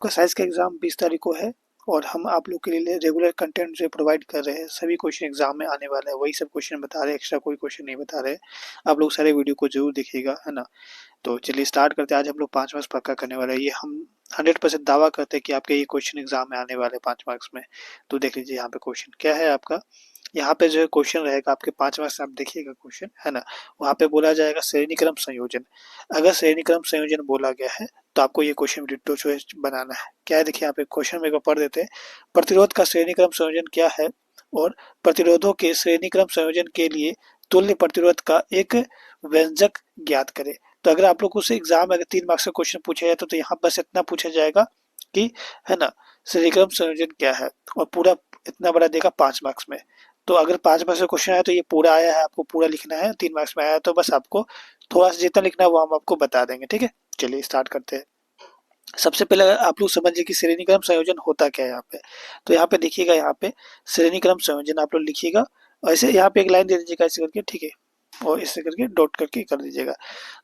आपका साइंस का एग्ज़ाम 20 तारीख को है और हम आप लोग के लिए रेगुलर कंटेंट जो प्रोवाइड कर रहे हैं, सभी क्वेश्चन एग्जाम में आने वाला है, वही सब क्वेश्चन बता रहे हैं, एक्स्ट्रा कोई क्वेश्चन नहीं बता रहे। आप लोग सारे वीडियो को जरूर देखिएगा, है ना। तो चलिए स्टार्ट करते हैं। आज हम लोग 5 मार्क्स पक्का करने वाले हैं। ये हम 100% दावा करते हैं कि आपके ये क्वेश्चन एग्जाम में आने वाले 5 मार्क्स में। तो देख लीजिए यहाँ पे क्वेश्चन क्या है आपका। यहाँ पे जो है क्वेश्चन रहेगा आपके 5 मार्क्स, आप देखिएगा क्वेश्चन, है ना। वहाँ पे बोला जाएगा श्रेणी क्रम संयोजन। अगर श्रेणी क्रम संयोजन बोला गया है तो आपको ये क्वेश्चन डिट्टो चॉइस बनाना है। क्या है देखिए यहाँ पे क्वेश्चन में पढ़ देते हैं। प्रतिरोध का श्रेणी क्रम संयोजन क्या है और प्रतिरोधों के श्रेणी क्रम संयोजन के लिए तुल्य प्रतिरोध का एक व्यंजक ज्ञात करें। तो अगर आप लोग से एग्जाम में अगर 3 मार्क्स का क्वेश्चन पूछा जाए तो यहाँ बस इतना पूछा जाएगा कि, है ना, श्रेणी क्रम संयोजन क्या है, और पूरा इतना बड़ा देगा 5 मार्क्स में। तो अगर 5 मार्क्स का क्वेश्चन आया तो ये पूरा आया है, आपको पूरा लिखना है। 3 मार्क्स में आया तो बस आपको थोड़ा सा जितना लिखना है वो हम आपको बता देंगे, ठीक है। चलिए स्टार्ट करते हैं। सबसे पहले आप लोग समझिए कि श्रेणी क्रम संयोजन होता क्या है यहाँ पे। तो यहाँ पे देखिएगा, यहाँ पे श्रेणी क्रम संयोजन आप लोग लिखिएगा, ऐसे यहाँ पे एक लाइन दे दीजिएगा ऐसे करके, ठीक है, और इससे करके डॉट करके कर दीजिएगा।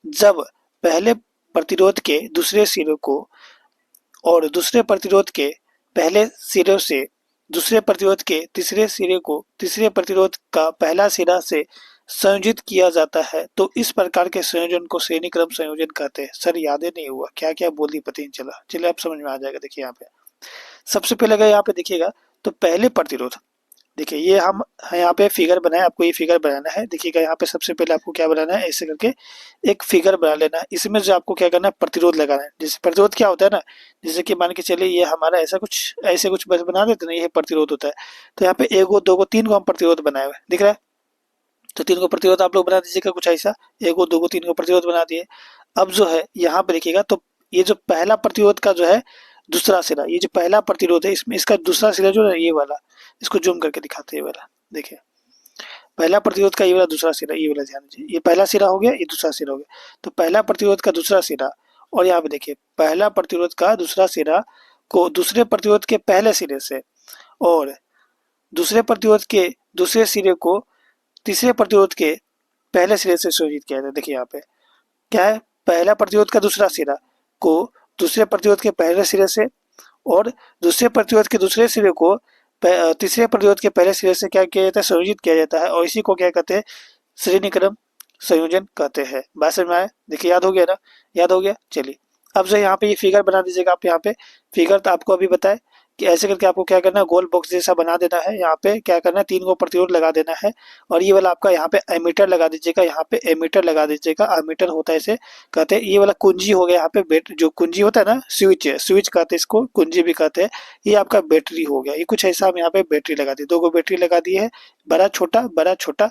जब पहले प्रतिरोध के दूसरे सिरे को और दूसरे प्रतिरोध के पहले सिरे से दूसरे प्रतिरोध के तीसरे सिरे को तीसरे प्रतिरोध का पहला सिरा से संयोजित किया जाता है तो इस प्रकार के संयोजन को श्रेणी क्रम संयोजन कहते हैं। सर याद नहीं हुआ क्या क्या बोली, पता नहीं चला। चलिए आप समझ में आ जाएगा। देखिए यहाँ पे सबसे पहले अगर यहाँ पे देखिएगा तो पहले प्रतिरोध, देखिए ये हम यहाँ पे फिगर बनाए, आपको ये फिगर बनाना है। देखिएगा यहाँ पे सबसे पहले आपको क्या बनाना है, ऐसे करके एक फिगर बना लेना है। इसमें जो आपको क्या करना है, प्रतिरोध लगाना है। जैसे प्रतिरोध क्या होता है ना, जैसे कि मान के चलिए ये हमारा ऐसा कुछ ऐसे कुछ बस बना देते ना, ये प्रतिरोध होता है। तो यहाँ पे 1 2 3 हम प्रतिरोध बनाए हुए दिख रहा है। तो 3 प्रतिरोध आप लोग बना दीजिएगा कुछ ऐसा, 1 2 3 प्रतिरोध बना दिए। अब जो है यहाँ पे देखिएगा तो ये जो पहला प्रतिरोध का जो है दूसरा सिरा, ये जो पहला प्रतिरोध है इसमें इसका दूसरा सिरा जो है ये वाला, इसको जूम करके दिखाते हैं। ये वाला देखिए, पहला प्रतिरोध का ये वाला दूसरा सिरा, ये वाला ध्यान दीजिए, ये पहला सिरा हो गया, ये दूसरा सिरा हो गया। तो पहला प्रतिरोध का दूसरा सिरा, और यहाँ पे देखिए पहला प्रतिरोध का दूसरा सिरा को दूसरे प्रतिरोध के पहले सिरे से और दूसरे प्रतिरोध के दूसरे सिरे को तीसरे प्रतिरोध के पहले सिरे से संयोजित किया जाता है। देखिए यहाँ पे क्या है, पहला प्रतिरोध का दूसरा सिरा को दूसरे प्रतिरोध के पहले सिरे से और दूसरे प्रतिरोध के दूसरे सिरे को तीसरे प्रतिरोध के पहले सिरे से क्या किया जाता है, संयोजित किया जाता है, और इसी को क्या कहते हैं, श्रेणी क्रम संयोजन कहते हैं। बात समझ में आया? देखिए याद हो गया ना, याद हो गया। चलिए अब जो यहाँ पे ये फिगर बना दीजिएगा आप। यहाँ पे फिगर तो आपको अभी बताए कि ऐसे करके आपको क्या करना है, गोल बॉक्स जैसा बना देना है। यहाँ पे क्या करना है, 3 को प्रतिरोध लगा देना है, और ये वाला आपका यहाँ पे एमीटर लगा दीजिएगा। यहाँ पे एमीटर लगा दीजिएगा, एमीटर होता है इसे कहते हैं। ये वाला कुंजी हो गया, यहाँ पे बेट जो कुंजी होता है ना, स्विच है, स्विच कहते हैं इसको, कुंजी भी कहते हैं। ये आपका बैटरी हो गया। ये कुछ ऐसा हम यहाँ पे बैटरी लगा दी, 2 बैटरी लगा दी है, बड़ा छोटा,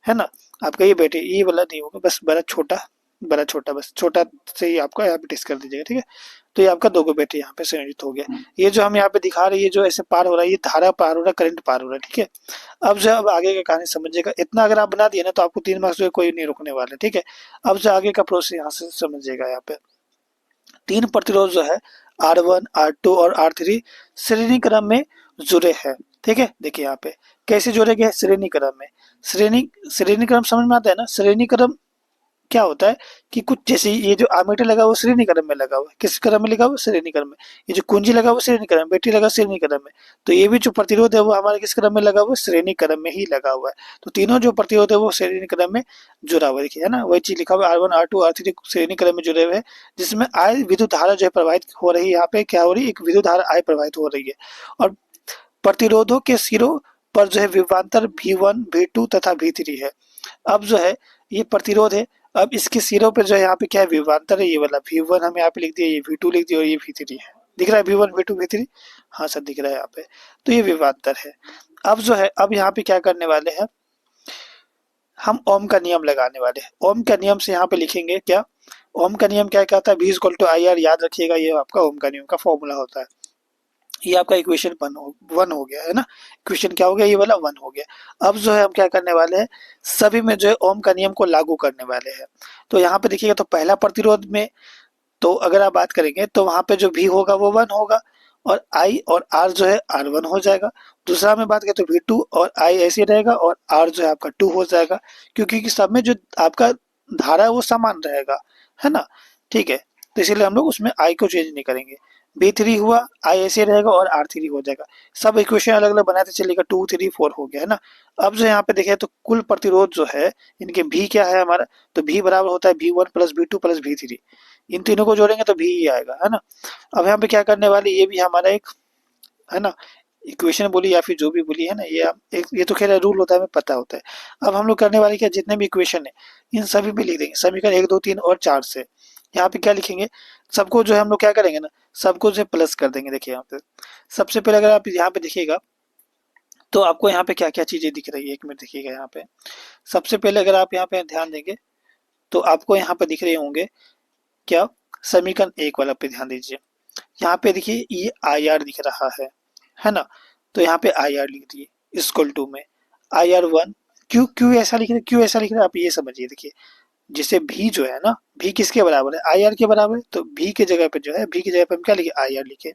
है ना। आपका ये बैटरी ये वाला नहीं होगा, बस बड़ा छोटा बस छोटा से ही आपका यहाँ पे टेस्ट कर दीजिएगा, ठीक है। तो ये आपका 2 बैटरी यहाँ पे संयोजित हो गया। ये जो हम यहाँ पे दिखा रहे हैं, ये जो ऐसे पार हो रहा है, ये धारा पार हो रहा है, करंट पार हो रहा है, ठीक है। अब जो अब आगे का कहानी समझिएगा। इतना अगर आप बना दिए ना तो आपको 3 मार्क्स जो है कोई नहीं रोकने वाले, ठीक है। अब जो आगे का प्रोसेस यहाँ से समझिएगा। यहाँ पे 3 प्रतिरोध जो है R1 R2 और R3 श्रेणी क्रम में जुड़े हैं, ठीक है। देखिए यहाँ पे कैसे जोड़े गए, श्रेणी क्रम में। श्रेणी क्रम समझ में आता है ना। श्रेणी क्रम क्या होता है कि कुछ जैसे ये जो आर्मेटर लगा हुआ श्रेणी क्रम में लगा हुआ है, किस क्रम में लगा हुआ, श्रेणी क्रम में। ये जो कुंजी लगा हुआ श्रेणी क्रम में, बैटरी लगा श्रेणी क्रम में। तो ये भी जो प्रतिरोध है वो हमारे किस क्रम में लगा हुआ है, श्रेणी क्रम में ही लगा हुआ है। तो तीनों जो प्रतिरोध है वो श्रेणी क्रम में जुड़ा हुआ है। देखिए है ना, वही चीज लिखा हुआ है, R1 R2 R3 श्रेणी क्रम में जुड़े हुए हैं, जिसमें I विद्युत धारा जो है प्रवाहित हो रही है। यहाँ पे क्या हो रही है, एक विद्युत धारा I प्रवाहित हो रही है, और प्रतिरोधों के सिरों पर जो है विभवांतर V1 V2 तथा V3 है। अब जो है ये प्रतिरोध है, अब इसके सिरों पे जो है यहाँ पे क्या है, विभवांतर है। ये वाला V1 हम यहाँ पे लिख दिया, ये V2 लिख दिया, और ये V3 है। दिख रहा है V1 V2 V3, हाँ सर दिख रहा है यहाँ पे। तो ये विभवांतर है। अब जो है अब यहाँ पे क्या करने वाले हैं, हम ओम का नियम लगाने वाले हैं। ओम का नियम से यहाँ पे लिखेंगे क्या, ओम का नियम क्या कहता है, V=IR। याद रखिएगा, ये आपका ओम का नियम का फॉर्मूला होता है। ये आपका इक्वेशन 1 हो गया, है ना। इक्वेशन क्या हो गया, ये वाला 1 हो गया। अब जो है हम क्या करने वाले हैं, सभी में जो है ओम का नियम को लागू करने वाले हैं। तो यहाँ पे देखिएगा, तो पहला प्रतिरोध में तो अगर आप बात करेंगे तो वहां पे जो V होगा वो 1 होगा, और I और R जो है R1 हो जाएगा। दूसरा में बात करें तो V2 और I ऐसे रहेगा, और R जो है आपका 2 हो जाएगा, क्योंकि सब में जो आपका धारा है वो समान रहेगा, है ना, ठीक है। तो इसीलिए हम लोग उसमें I को चेंज नहीं करेंगे। B3 हुआ, I ऐसे रहेगा और R3 हो जाएगा। सब इक्वेशन अलग अलग बनाते चलेगा, 2 3 4 हो गया है ना। अब जो यहाँ पे देखें तो कुल प्रतिरोध जो है इनके भी क्या है हमारा, तो भी बराबर होता है V1 plus V2 plus V3। इन तीनों को जोड़ेंगे तो भी ही आएगा है ना। अब यहाँ पे क्या करने वाले, ये भी हमारा एक है ना इक्वेशन बोली या फिर जो भी बोली है ना, ये आप एक, ये तो खैर रूल होता है, हमें पता होता है। अब हम लोग करने वाले क्या, जितने भी इक्वेशन है इन सभी में लिख देंगे समीकरण 1 2 3 और 4 से। यहाँ पे क्या लिखेंगे, सबको जो है हम लोग क्या करेंगे ना, सबको जो है प्लस कर देंगे। देखिए यहाँ पे सबसे पहले अगर आप यहाँ पे देखिएगा तो आपको यहाँ पे क्या क्या चीजें दिख रही है, एक मिनट देखिएगा यहाँ पे। सबसे पहले अगर आप यहाँ पे ध्यान देंगे तो आपको यहाँ पे दिख रहे होंगे क्या, समीकरण 1 वाला पे ध्यान दीजिए। यहाँ पे देखिए ये आई आर दिख रहा है ना। तो यहाँ पे आई आर लिख दिए इक्वल टू में IR1। क्यों क्यों ऐसा लिख रहे, क्यों ऐसा लिख रहे हैं आप ये समझिए। देखिए जैसे भी जो है ना, भी किसके बराबर है, आई आर के बराबर है, तो भी की जगह पे जो है, भी की जगह पे हम क्या लिखे, आई आर लिखे।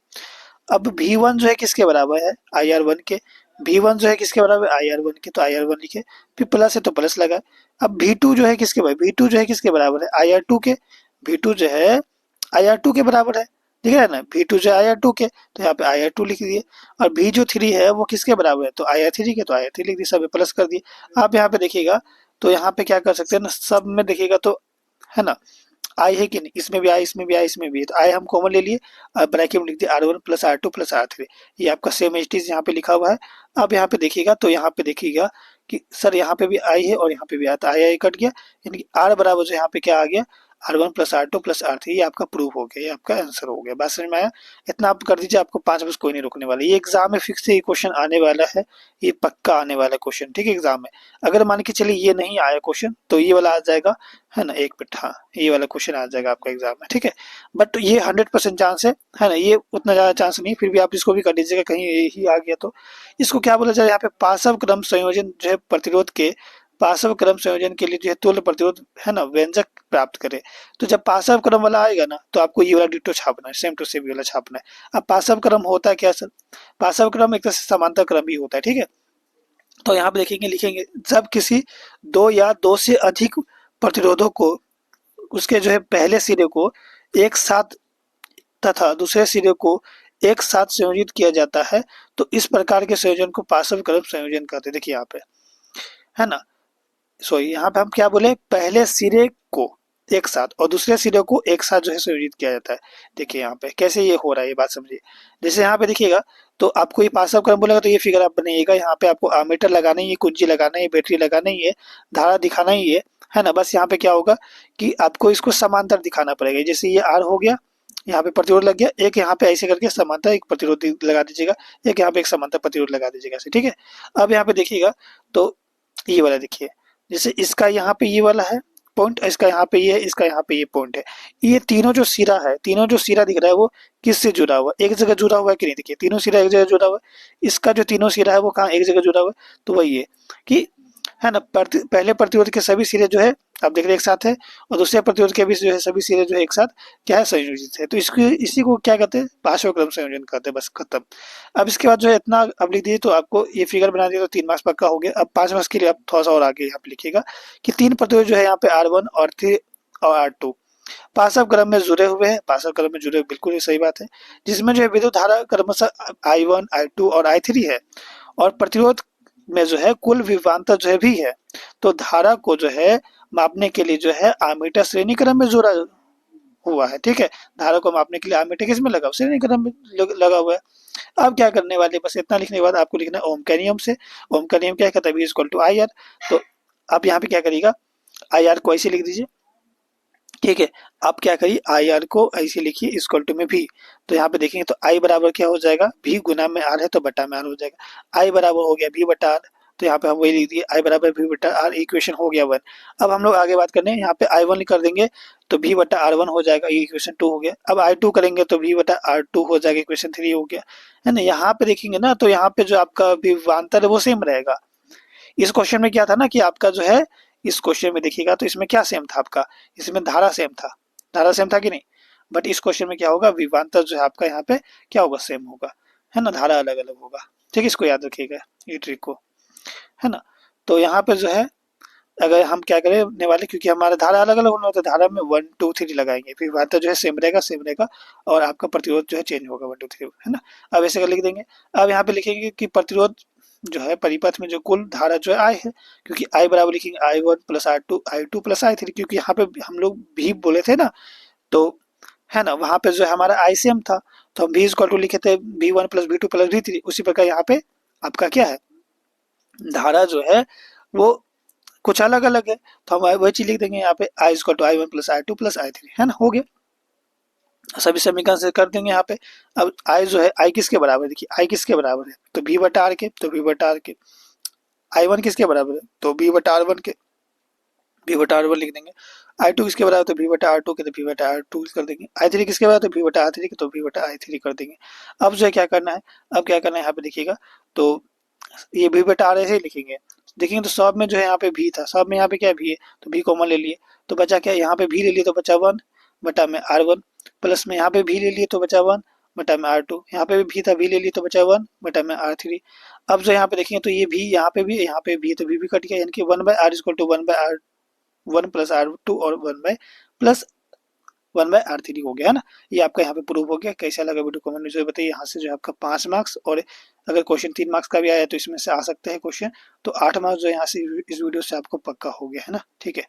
अब V1 जो है किसके बराबर है, IR1 के। V1 जो है किसके बराबर है, IR1 के, तो IR1 लिखे। फिर प्लस है तो प्लस लगा। अब V2 जो है किसके बराबर, V2 जो है किसके बराबर है, IR2 के। V2 जो है IR2 के बराबर है, दिख रहा है ना, V2 जो है IR2 के, तो यहाँ पे IR2 लिख दिए। और V जो 3 है वो किसके बराबर है, तो IR3 के, तो IR3 लिख दिए, सब प्लस कर दिए। आप यहाँ पे देखिएगा तो यहाँ पे क्या कर सकते हैं ना, सब में देखिएगा तो है ना आई है कि नहीं, इसमें भी आई, इसमें भी आई, इसमें भी है, तो आई हम कॉमन ले लिए और ब्रैकेट में लिख दिया R1 plus R2 plus R3। ये आपका सेम एच टी यहाँ पे लिखा हुआ है। अब यहाँ पे देखिएगा तो यहाँ पे देखिएगा कि सर यहाँ पे भी आई है और यहाँ पे भी आया, तो आई आई कट गया, यानी कि आर बराबर जो यहाँ पे क्या आ गया, R1 plus R2 plus R3। ये आपका प्रूफ हो गया, ये आपका आंसर हो गया। बात समझ में आया, इतना आप कर दीजिए, आपको 5 बस कोई नहीं रोकने वाला। ये एग्जाम में फिक्स ये क्वेश्चन आने वाला है, ये पक्का आने वाला क्वेश्चन, ठीक है एग्जाम में। अगर मान के चलिए ये नहीं आया क्वेश्चन तो ये वाला आ जाएगा है ना, एक मिनट, हाँ ये वाला क्वेश्चन आ जाएगा आपका एग्जाम में, ठीक है। बट ये 100% चांस है ना, ये उतना ज्यादा चांस नहीं, फिर भी आप इसको भी कर लीजिएगा कहीं यही आ गया तो। इसको क्या बोला जाए, यहाँ पे पार्श्व क्रम संयोजन जो है प्रतिरोध के, पार्श्व क्रम संयोजन के लिए जो है तुल्य प्रतिरोध है ना व्यंजक प्राप्त करे। तो जब पार्श्व क्रम वाला आएगा ना तो आपको ये वाला डिटो छापना है, सेम टू सेम वाला छापना है। अब पार्श्व क्रम होता है क्या सर, पार्श्व क्रम एक तरह से समांतर क्रम ही होता है, ठीक है। तो यहाँ पे देखेंगे, लिखेंगे जब किसी दो या दो से अधिक प्रतिरोधों को उसके जो है पहले सिरे को एक साथ तथा दूसरे सिरे को एक साथ संयोजित किया जाता है तो इस प्रकार के संयोजन को पार्श्व क्रम संयोजन कहते हैं। देखिए यहाँ पे है ना, सॉरी यहाँ पे हम क्या बोले, पहले सिरे को एक साथ और दूसरे सिरे को एक साथ जो है संयोजित किया जाता है। देखिए यहाँ पे कैसे ये हो रहा है, ये बात समझिए। जैसे यहाँ पे देखिएगा तो आपको ये पार्श्व क्रम बोलेगा तो ये फिगर आप बनाइएगा। यहाँ पे आपको आमीटर लगाना ही है, कुंजी लगाना है, बैटरी लगाना ही है, धारा दिखाना ही है ना। बस यहाँ पे क्या होगा कि आपको इसको समांतर दिखाना पड़ेगा। जैसे ये आर हो गया, यहाँ पे प्रतिरोध लग गया, एक यहाँ पे ऐसे करके समांतर एक प्रतिरोध लगा दीजिएगा, एक यहाँ पे एक समांतर प्रतिरोध लगा दीजिएगा, ठीक है। अब यहाँ पे देखिएगा तो ये वाला देखिए, जैसे इसका यहाँ पे ये वाला है पॉइंट, इसका यहाँ पे ये है, इसका यहाँ पे ये पॉइंट है। ये तीनों जो सिरा है, तीनों जो सिरा दिख रहा है वो किससे जुड़ा हुआ है, एक जगह जुड़ा हुआ है कि नहीं। देखिए तीनों सिरा एक जगह जुड़ा हुआ है, इसका जो तीनों सिरा है वो कहाँ एक जगह जुड़ा हुआ है, तो वही है कि है ना पहले प्रतिरोध के सभी सिरे जो है आप देख रहे एक साथ है, और दूसरे प्रतिरोध के भी जो है सभी सिरे जो है एक साथ क्या है, संयोजित है। तो इसको इसी को क्या कहते हैं, पार्श्व क्रम संयोजन कहते हैं, बस खत्म। अब इसके बाद जो है इतना अब लिख दिए तो आपको ये फिगर बना दिया तो 3 मार्क्स पक्का हो गया। अब 5 मार्क्स के लिए आप थोड़ा सा और आगे यहाँ पे लिखिएगा कि 3 प्रतिरोध जो है यहाँ पे R1 और 3 और R2 पार्श्व क्रम में जुड़े हुए हैं, पार्श्व क्रम में जुड़े हुए, बिल्कुल ही सही बात है। जिसमें जो है विद्युत धारा क्रमशः I1 I2 और I3 है, और प्रतिरोध में जो है कुल विभवांतर जो है भी है। तो धारा को जो है मापने के लिए जो है आमीटर श्रेणी क्रम में जोड़ा हुआ है, ठीक है। धारा को मापने के लिए आमीटर किसमें लगा, श्रेणी क्रम में लगा हुआ है। अब क्या करने वाले, बस इतना लिखने के बाद आपको लिखना है ओम का नियम से। ओम का नियम क्या कहता है, V equal to I R. तो आप यहाँ पे क्या करिएगा, आई आर को ऐसे लिख दीजिए, ठीक है। आप क्या करिए, आई आर को ऐसे लिखिए इक्वल टू में भी। तो यहाँ पे देखेंगे तो आई बराबर क्या हो जाएगा, भी गुना में आर है तो बटा में आर हो जाएगा। आई बराबर हो गया भी बटा आर, तो यहाँ पे हम वही लिख दिए, आई बराबर भी बटा आर, इक्वेशन हो गया 1। अब हम लोग आगे बात करने हैं, यहाँ पे आई वन कर देंगे तो भी बटा आर वन हो जाएगा, ये इक्वेशन 2 हो गया। अब आई टू करेंगे तो भी बटा आर टू हो जाएगा, इक्वेशन 3 हो गया, है ना। यहाँ पे देखेंगे ना तो यहाँ पे जो आपका विभवांतर है वो सेम रहेगा। इस क्वेश्चन में क्या था ना कि आपका जो है, इस क्वेश्चन में देखिएगा तो इसमें क्या सेम था आपका, इसमें धारा सेम था, धारा सेम था कि नहीं। बट इस क्वेश्चन में क्या होगा, विभवांतर जो है आपका यहाँ पे क्या होगा, सेम होगा, है ना, धारा अलग अलग होगा, ठीक है। इसको याद रखिएगा ये ट्रिक को, है ना। तो यहाँ पे जो है अगर हम क्या करने वाले, क्योंकि हमारा धारा अलग अलग होना, तो धारा में 1 2 3 लगाएंगे, फिर वार्ता जो है सेम रहेगा और आपका प्रतिरोध जो है चेंज होगा 1 2 3, है ना। अब ऐसे कर लिख देंगे। अब यहाँ पे लिखेंगे कि प्रतिरोध जो है परिपथ में जो कुल धारा जो है आई है, क्योंकि आई बराबर लिखेंगे I1 plus I2 plus I3, क्योंकि यहाँ पे हम लोग भी बोले थे ना, तो है ना, वहां पे जो है हमारा आईसीएम था, तो हम भी इक्वल टू लिखे थे V1 plus V2 plus V3। उसी प्रकार यहाँ पे आपका क्या है, धारा जो है वो कुछ अलग अलग है, तो हम वही चीज लिख देंगे यहाँ पे I equal to I1 plus I2 plus I3, है ना, हो गया। सभी समीकरण से कर देंगे यहाँ पे। अब आई जो है, आई किसके बराबर है, देखिए आई किसके बराबर है, तो V बटा आर के, तो V बटा आर के। I1 किसके बराबर है, तो V बटा R1 के, V बटा R1 लिख देंगे। I2 किसके बराबर, तो V बटा R2 के, तो V बटा R2 कर देंगे। I3 किसके बराबर, तो V बटा R3 के, तो V बटा I3 कर देंगे। अब जो है क्या करना है, अब क्या करना है यहाँ पे देखिएगा, तो ये V बटा R ऐसे ही लिखेंगे। देखेंगे तो सब में जो है यहाँ पे भी था, सब में यहाँ पे क्या भी है, तो भी कॉमन ले लिए, तो बचा क्या, यहाँ पे भी ले लिए तो बचा 1 बटा में R1, प्लस में यहाँ पे भी ले लिए तो बचा 1 बटा में R2, यहाँ पे भी था, भी ले लिए तो बचा 1 बटा में R3। अब जो यहाँ पे देखेंगे तो ये भी यहाँ पे भी, यहाँ पे भी, तो भी कट गया, यानी कि 1 by R equal to 1 by R1 plus R2 और 1 बाय R3 हो गया, है ना। ये आपका यहाँ पे प्रूव हो गया। कैसा लगा वीडियो कमेंट में जो बताइए। यहाँ से जो है आपका 5 मार्क्स, और अगर क्वेश्चन 3 मार्क्स का भी आया तो इसमें से आ सकते हैं क्वेश्चन, तो 8 मार्क्स जो यहाँ से इस वीडियो से आपको पक्का हो गया, है ना। ठीक है।